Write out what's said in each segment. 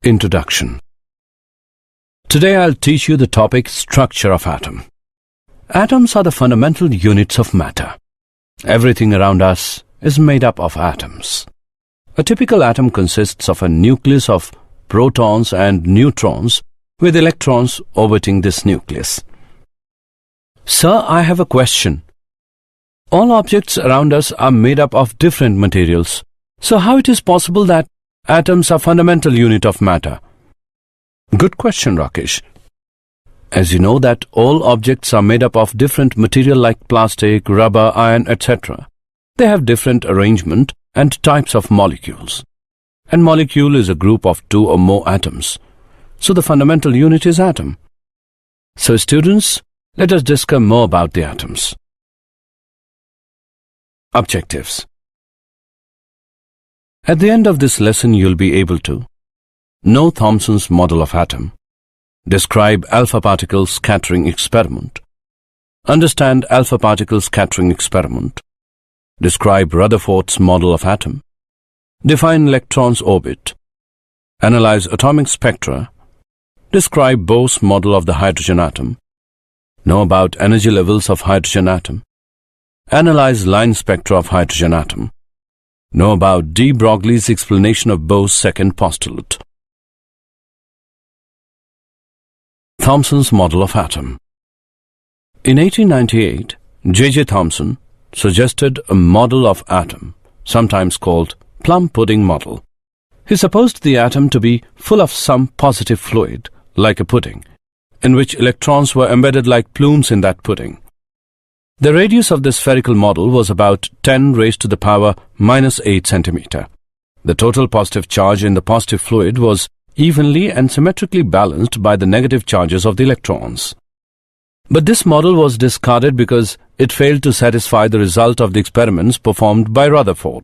Introduction. Today I'll teach you the topic structure of atom. Atoms are the fundamental units of matter. Everything around us is made up of atoms. A typical atom consists of a nucleus of protons and neutrons with electrons orbiting this nucleus. Sir, I have a question. All objects around us are made up of different materials. So how it is possible that atoms are fundamental unit of matter? Good question, Rakesh. As you know that all objects are made up of different material like plastic, rubber, iron, etc. They have different arrangement and types of molecules. And molecule is a group of two or more atoms. So the fundamental unit is atom. So students, let us discuss more about the atoms. Objectives. At the end of this lesson, you'll be able to know Thomson's model of atom, describe alpha particle scattering experiment, understand alpha particle scattering experiment, describe Rutherford's model of atom, define electron's orbit, analyze atomic spectra, describe Bohr's model of the hydrogen atom, know about energy levels of hydrogen atom, analyze line spectra of hydrogen atom, know about de Broglie's explanation of Bohr's second postulate. Thomson's model of atom. In 1898, J.J. Thomson suggested a model of atom, sometimes called plum pudding model. He supposed the atom to be full of some positive fluid, like a pudding, in which electrons were embedded like plumes in that pudding. The radius of this spherical model was about 10 raised to the power minus 8 centimeter. The total positive charge in the positive fluid was evenly and symmetrically balanced by the negative charges of the electrons. But this model was discarded because it failed to satisfy the result of the experiments performed by Rutherford.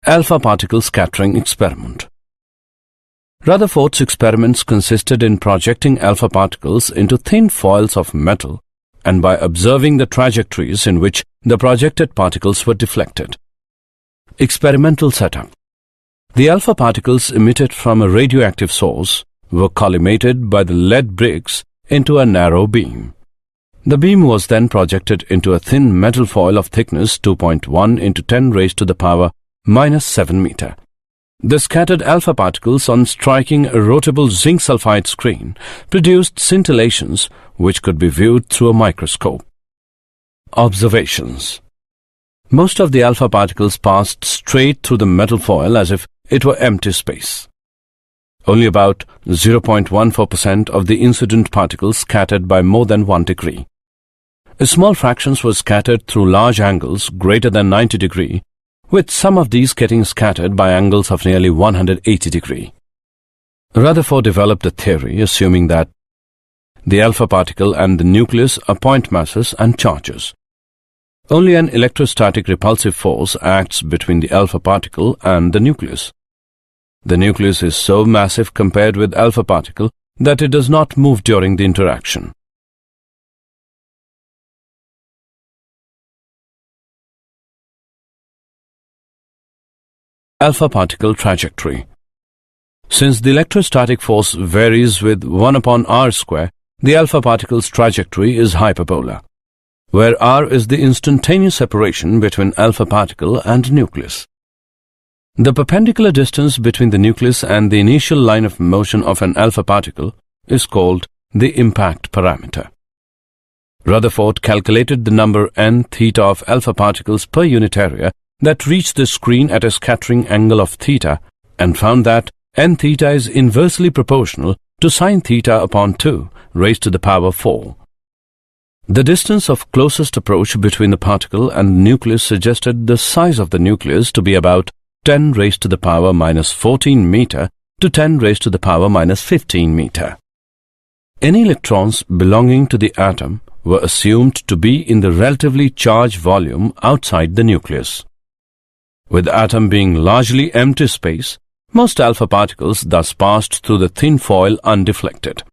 Alpha particle scattering experiment. Rutherford's experiments consisted in projecting alpha particles into thin foils of metal and by observing the trajectories in which the projected particles were deflected. Experimental setup. The alpha particles emitted from a radioactive source were collimated by the lead bricks into a narrow beam. The beam was then projected into a thin metal foil of thickness 2.1 into 10 raised to the power minus 7 meter. The scattered alpha particles on striking a rotable zinc sulfide screen produced scintillations which could be viewed through a microscope. Observations. Most of the alpha particles passed straight through the metal foil as if it were empty space. Only about 0.14% of the incident particles scattered by more than 1 degree. A small fractions were scattered through large angles greater than 90 degree, with some of these getting scattered by angles of nearly 180 degree. Rutherford developed a theory assuming that the alpha particle and the nucleus are point masses and charges. Only an electrostatic repulsive force acts between the alpha particle and the nucleus. The nucleus is so massive compared with alpha particle that it does not move during the interaction. Alpha particle trajectory. Since the electrostatic force varies with 1 upon r square, the alpha particle's trajectory is hyperbola, where r is the instantaneous separation between alpha particle and nucleus. The perpendicular distance between the nucleus and the initial line of motion of an alpha particle is called the impact parameter. Rutherford calculated the number n theta of alpha particles per unit area that reach the screen at a scattering angle of theta and found that n theta is inversely proportional to sine theta upon 2 raised to the power 4. The distance of closest approach between the particle and nucleus suggested the size of the nucleus to be about 10 raised to the power minus 14 meter to 10 raised to the power minus 15 meter. Any electrons belonging to the atom were assumed to be in the relatively charged volume outside the nucleus. With the atom being largely empty space, most alpha particles thus passed through the thin foil undeflected.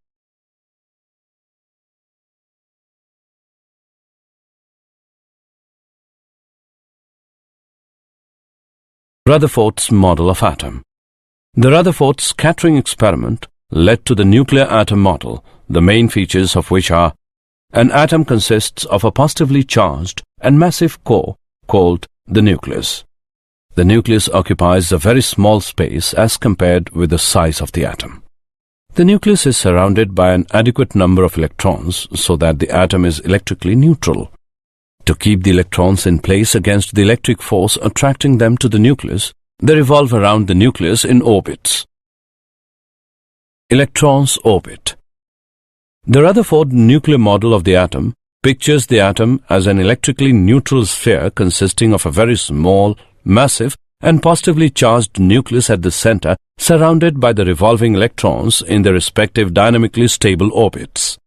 Rutherford's model of atom. The Rutherford scattering experiment led to the nuclear atom model, the main features of which are: an atom consists of a positively charged and massive core called the nucleus. The nucleus occupies a very small space as compared with the size of the atom. The nucleus is surrounded by an adequate number of electrons so that the atom is electrically neutral. To keep the electrons in place against the electric force attracting them to the nucleus, they revolve around the nucleus in orbits. Electrons orbit. The Rutherford nuclear model of the atom pictures the atom as an electrically neutral sphere consisting of a very small, massive, and positively charged nucleus at the center, surrounded by the revolving electrons in their respective dynamically stable orbits.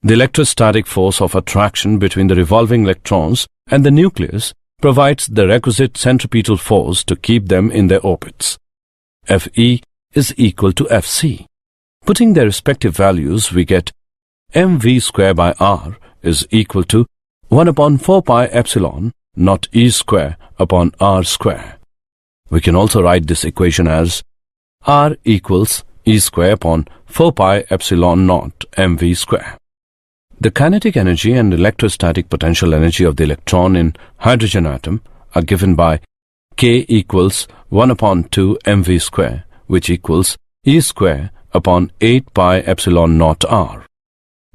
The electrostatic force of attraction between the revolving electrons and the nucleus provides the requisite centripetal force to keep them in their orbits. Fe is equal to Fc. Putting their respective values, we get mv square by r is equal to 1 upon 4 pi epsilon naught E square upon R square. We can also write this equation as R equals E square upon 4 pi epsilon naught mv square. The kinetic energy and electrostatic potential energy of the electron in hydrogen atom are given by K equals 1 upon 2 mv square, which equals E square upon 8 pi epsilon naught R,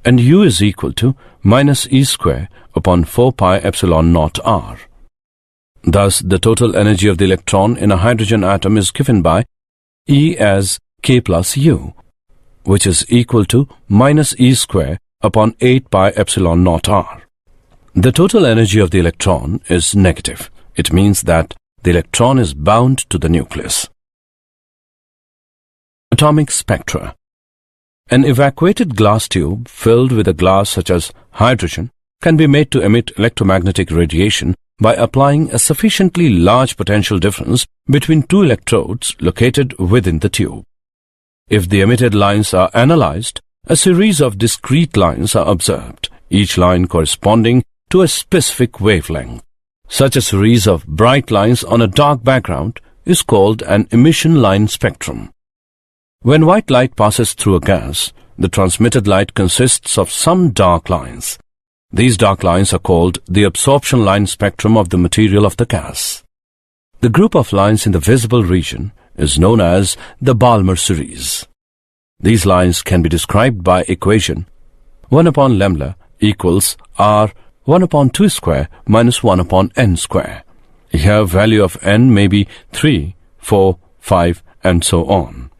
and U is equal to minus E square upon 4 pi epsilon naught R. Thus, the total energy of the electron in a hydrogen atom is given by E as K plus U, which is equal to minus E square upon 8 pi epsilon naught R. The total energy of the electron is negative. It means that the electron is bound to the nucleus. Atomic spectra. An evacuated glass tube filled with a glass such as hydrogen can be made to emit electromagnetic radiation by applying a sufficiently large potential difference between two electrodes located within the tube. If the emitted lines are analyzed, a series of discrete lines are observed, each line corresponding to a specific wavelength. Such a series of bright lines on a dark background is called an emission line spectrum. When white light passes through a gas, the transmitted light consists of some dark lines. These dark lines are called the absorption line spectrum of the material of the gas. The group of lines in the visible region is known as the Balmer series. These lines can be described by equation 1 upon lambda equals R 1 upon 2 square minus 1 upon n square. Here value of n may be 3, 4, 5 and so on,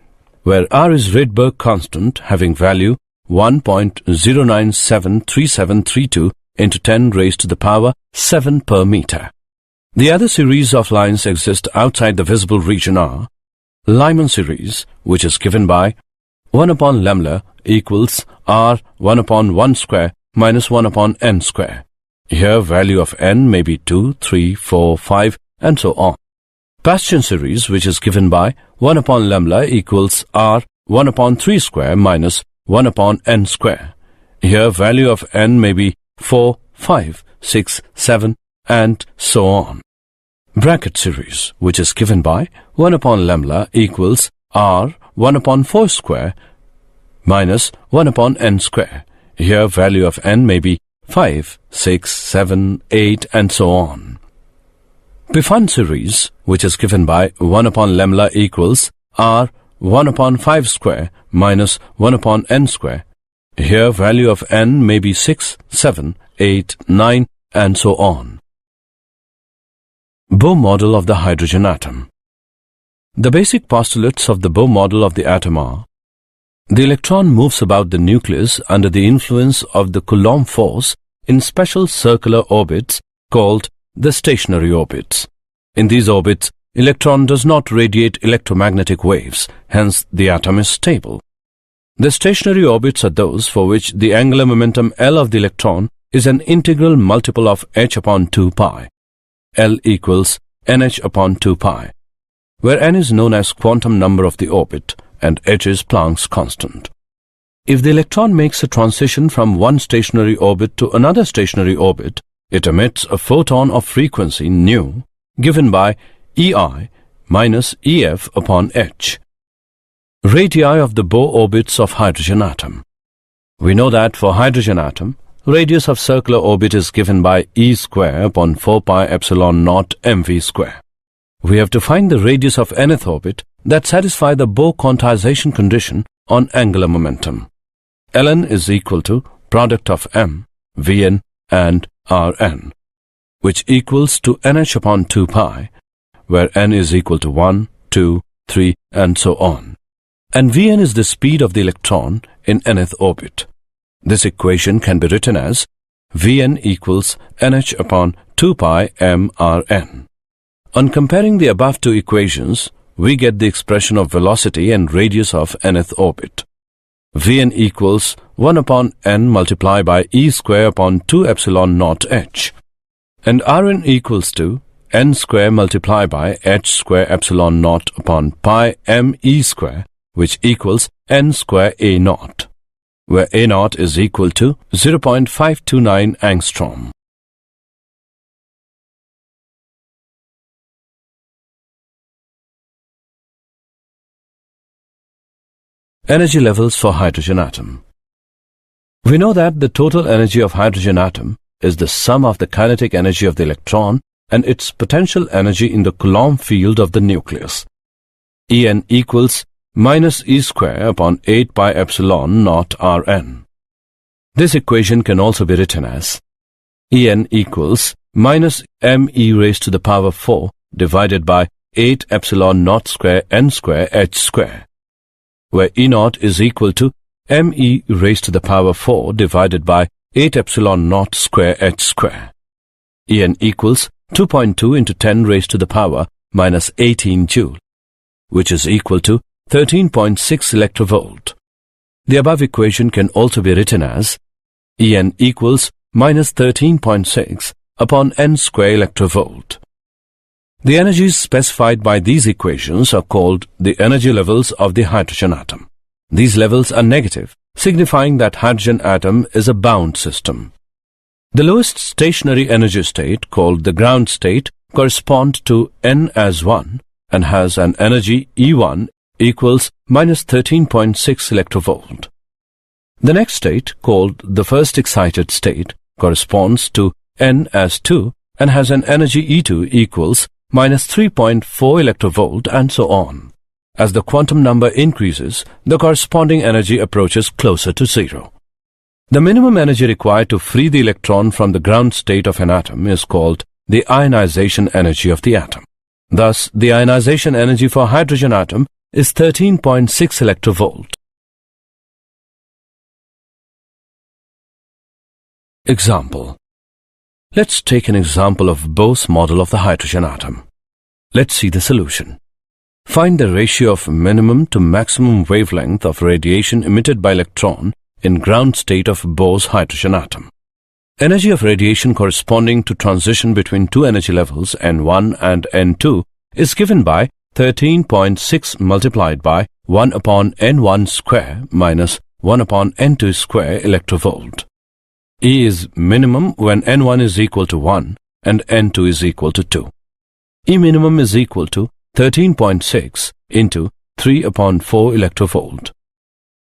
where R is Rydberg constant having value 1.0973732 into 10 raised to the power 7 per meter. The other series of lines exist outside the visible region are Lyman series, which is given by 1 upon lambda equals R 1 upon 1 square minus 1 upon n square. Here value of n may be 2, 3, 4, 5 and so on. Bastian series, which is given by 1 upon lambda equals R 1 upon 3 square minus 1 upon n square. Here value of n may be 4, 5, 6, 7 and so on. Bracket series, which is given by 1 upon lambda equals R 1 upon 4 square minus 1 upon n square. Here value of n may be 5, 6, 7, 8 and so on. Pfund series, which is given by 1 upon lambda equals R 1 upon 5 square minus 1 upon n square. Here value of n may be 6, 7, 8, 9 and so on. Bohr model of the hydrogen atom. The basic postulates of the Bohr model of the atom are: the electron moves about the nucleus under the influence of the Coulomb force in special circular orbits called the stationary orbits. In these orbits, electron does not radiate electromagnetic waves, hence the atom is stable. The stationary orbits are those for which the angular momentum L of the electron is an integral multiple of h upon 2 pi. L equals nh upon 2 pi, where n is known as quantum number of the orbit and h is Planck's constant. If the electron makes a transition from one stationary orbit to another stationary orbit, it emits a photon of frequency nu, given by EI minus EF upon h. Radii of the Bohr orbits of hydrogen atom. We know that for hydrogen atom, radius of circular orbit is given by E square upon 4 pi epsilon naught mv square. We have to find the radius of nth orbit that satisfy the Bohr quantization condition on angular momentum. Ln is equal to product of m, Vn and Rn, which equals to nh upon 2 pi, where n is equal to 1, 2, 3 and so on. And Vn is the speed of the electron in nth orbit. This equation can be written as Vn equals nh upon 2 pi mRn. On comparing the above two equations, we get the expression of velocity and radius of nth orbit. Vn equals 1 upon n multiplied by E square upon 2 epsilon naught h. And Rn equals to n square multiplied by h square epsilon naught upon pi m E square, which equals n square A naught, where A naught is equal to 0.529 angstrom. Energy levels for hydrogen atom. We know that the total energy of hydrogen atom is the sum of the kinetic energy of the electron and its potential energy in the Coulomb field of the nucleus. En equals minus E square upon 8 pi epsilon naught Rn. This equation can also be written as En equals minus me raised to the power 4 divided by 8 epsilon naught square n square h square, where E naught is equal to me raised to the power 4 divided by 8 epsilon naught square h square. En equals 2.2 into 10 raised to the power minus 18 joule, which is equal to 13.6 electrovolt. The above equation can also be written as En equals minus 13.6 upon n square electrovolt. The energies specified by these equations are called the energy levels of the hydrogen atom. These levels are negative, signifying that hydrogen atom is a bound system. The lowest stationary energy state, called the ground state, corresponds to n as 1 and has an energy E1 equals minus 13.6 electrovolt. The next state, called the first excited state, corresponds to n as 2 and has an energy E2 equals minus 3.4 electrovolt and so on. As the quantum number increases, the corresponding energy approaches closer to zero. The minimum energy required to free the electron from the ground state of an atom is called the ionization energy of the atom. Thus, the ionization energy for hydrogen atom is 13.6 electrovolt. Example. Let's take an example of Bohr's model of the hydrogen atom. Let's see the solution. Find the ratio of minimum to maximum wavelength of radiation emitted by electron in ground state of Bohr's hydrogen atom. Energy of radiation corresponding to transition between two energy levels N1 and N2 is given by 13.6 multiplied by 1 upon N1 square minus 1 upon N2 square electrovolt. E is minimum when N1 is equal to 1 and N2 is equal to 2. E minimum is equal to 13.6 into 3 upon 4 electrovolt.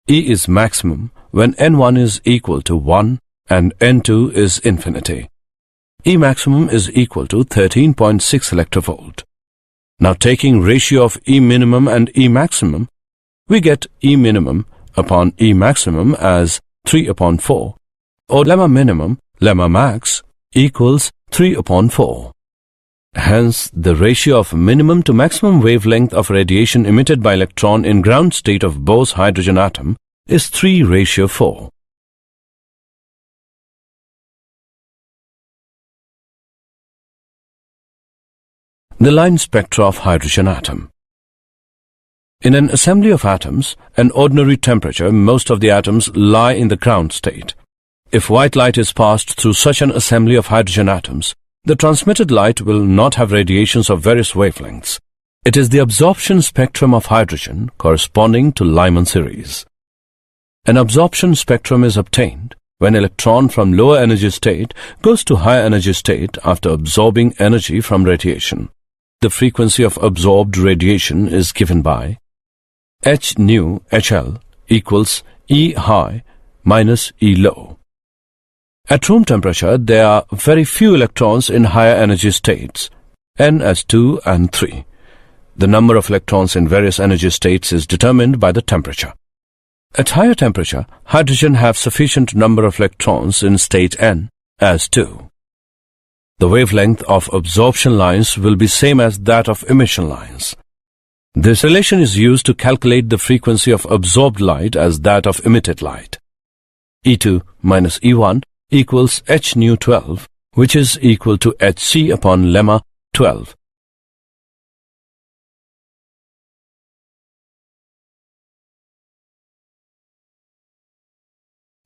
E is maximum when N1 is equal to 1 and N2 is infinity. E maximum is equal to 13.6 electrovolt. Now taking ratio of E minimum and E maximum, we get E minimum upon E maximum as 3 upon 4, or lemma minimum, lemma max equals 3 upon 4. Hence, the ratio of minimum to maximum wavelength of radiation emitted by electron in ground state of Bohr's hydrogen atom is 3:4. The line spectra of hydrogen atom. In an assembly of atoms, an ordinary temperature, most of the atoms lie in the ground state. If white light is passed through such an assembly of hydrogen atoms, the transmitted light will not have radiations of various wavelengths. It is the absorption spectrum of hydrogen corresponding to Lyman series. An absorption spectrum is obtained when electron from lower energy state goes to higher energy state after absorbing energy from radiation. the frequency of absorbed radiation is given by h nu HL equals E high minus E low. At room temperature, there are very few electrons in higher energy states, n as 2 and 3. The number of electrons in various energy states is determined by the temperature. At higher temperature, hydrogen have sufficient number of electrons in state n as 2. The wavelength of absorption lines will be same as that of emission lines. This relation is used to calculate the frequency of absorbed light as that of emitted light. E2 minus E1 equals h nu 12, which is equal to hc upon lemma 12.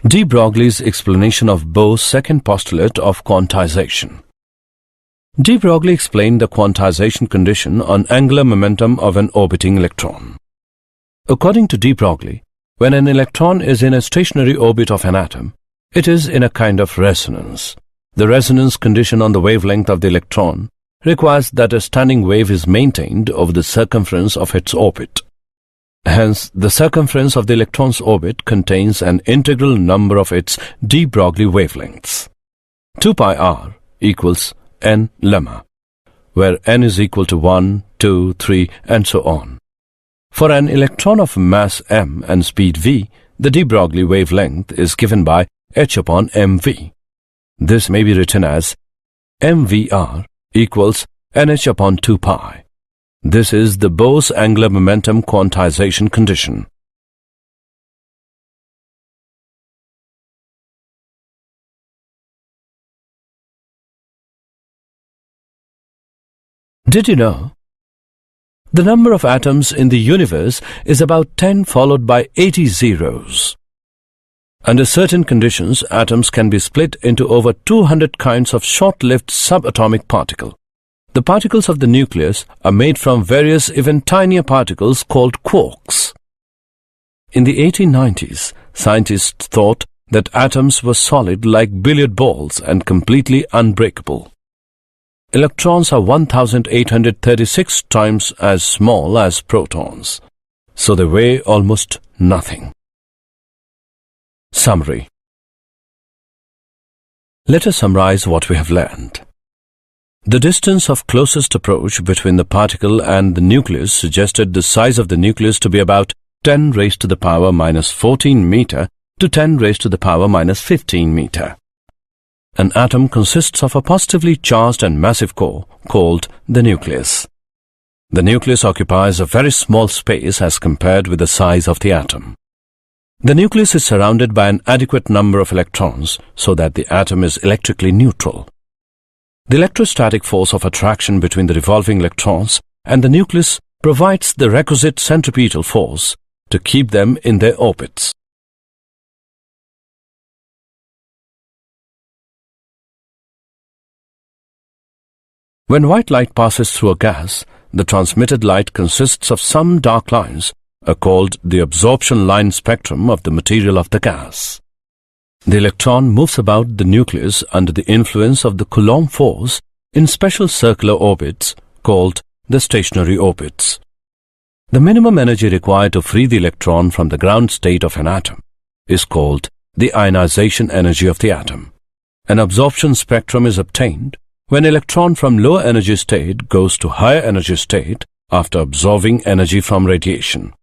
de Broglie's explanation of Bohr's second postulate of quantization. De Broglie explained the quantization condition on angular momentum of an orbiting electron. According to de Broglie, when an electron is in a stationary orbit of an atom, it is in a kind of resonance. The resonance condition on the wavelength of the electron requires that a standing wave is maintained over the circumference of its orbit. Hence, the circumference of the electron's orbit contains an integral number of its de Broglie wavelengths. 2 pi r equals n lemma, where n is equal to 1, 2, 3, and so on. For an electron of mass m and speed v, the de Broglie wavelength is given by h upon mv. This may be written as mvr equals nh upon 2 pi. This is the Bohr's angular momentum quantization condition. Did you know? The number of atoms in the universe is about 10 followed by 80 zeros. Under certain conditions, atoms can be split into over 200 kinds of short-lived subatomic particles. The particles of the nucleus are made from various even tinier particles called quarks. In the 1890s, scientists thought that atoms were solid like billiard balls and completely unbreakable. Electrons are 1,836 times as small as protons, so they weigh almost nothing. Summary. Let us summarize what we have learned. The distance of closest approach between the particle and the nucleus suggested the size of the nucleus to be about 10 raised to the power minus 14 meter to 10 raised to the power minus 15 meter. An atom consists of a positively charged and massive core called the nucleus. The nucleus occupies a very small space as compared with the size of the atom. The nucleus is surrounded by an adequate number of electrons so that the atom is electrically neutral. The electrostatic force of attraction between the revolving electrons and the nucleus provides the requisite centripetal force to keep them in their orbits. When white light passes through a gas, the transmitted light consists of some dark lines, called the absorption line spectrum of the material of the gas. The electron moves about the nucleus under the influence of the Coulomb force in special circular orbits called the stationary orbits. The minimum energy required to free the electron from the ground state of an atom is called the ionization energy of the atom. An absorption spectrum is obtained when electron from lower energy state goes to higher energy state after absorbing energy from radiation.